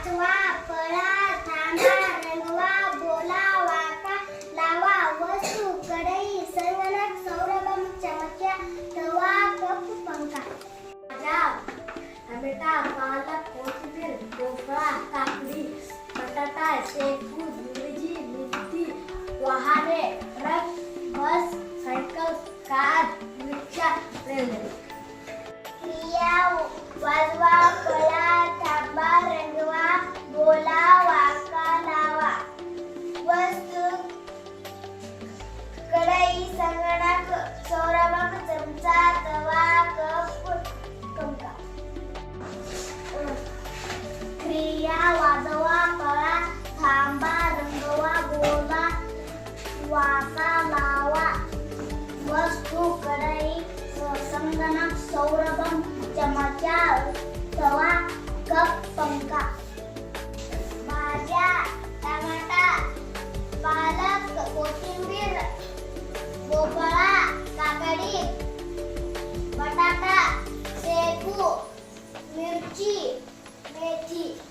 वाचवा, पळा, थांबा, रंगवा, बोला, वाका, लावा, वस्तू, कढई, संगणक, सौरभम, चमचा, तवा, कप, पंखा. टमाटा, पालक, कोथिंबीर, भोपळा, काकडी, बटाटा, शेपू, मिरची, मेथी, वाहने, ट्रक, बस, सायकल, कार, रिक्षा, रेल्वे. क्रिया वाजवा, पळा, थांबा, रंगवा, बोला, वाका, लावा, वस्तू, कढई, संगणक, सौरभक, चमचा, तवा, कप, पंखा. क्रिया वाजवा, पळा, थांबा, रंगवा, बोला, वाका, लावा, वस्तू, कढई, संगणक, सौरभम, चमचा, तवा, कप, पंखा. भाज्या, टमाटा, पालक, कोथिंबीर, भोपळा, काकडी, बटाटा, शेपू, मिरची, मेथी,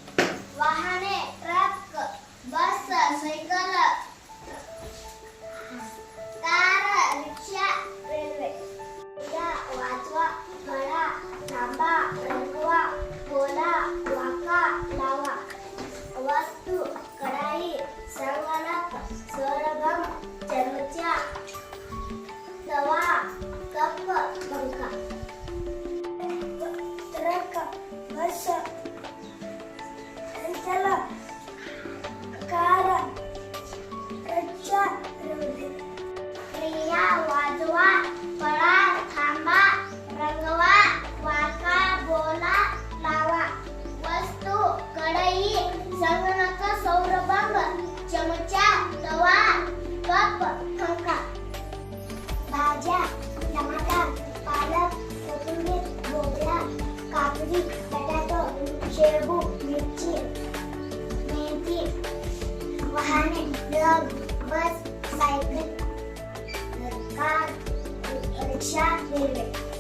वाहने, ट्रक, बस, सायकल, कार, रिक्षा, रेल्वे. वाचवा, पळा, थांबा, रंगवा, बोला, वाका, लावा, वस्तू, कढई, संगणक, सौरभम, चमचा, तवा, कप, पंखा. ट्रक, बस, सायकल, कार, रिक्षा, रेल्वे. क्रिया वाजवा, पळा, थांबा, रंगवा, वाका, बोला, लावा, वस्तू, कढई, संगणक, सौरभम, चमचा, तवा, कप, पंखा. भाज्या, टमाटा, पालक, कोथिंबीर, भोपळा, काकडी, बटाटा, शेपू, मिरची, मेथी, वाहने, ट्रक, बस, सायकल, कार, रिक्षा, रेल्वे.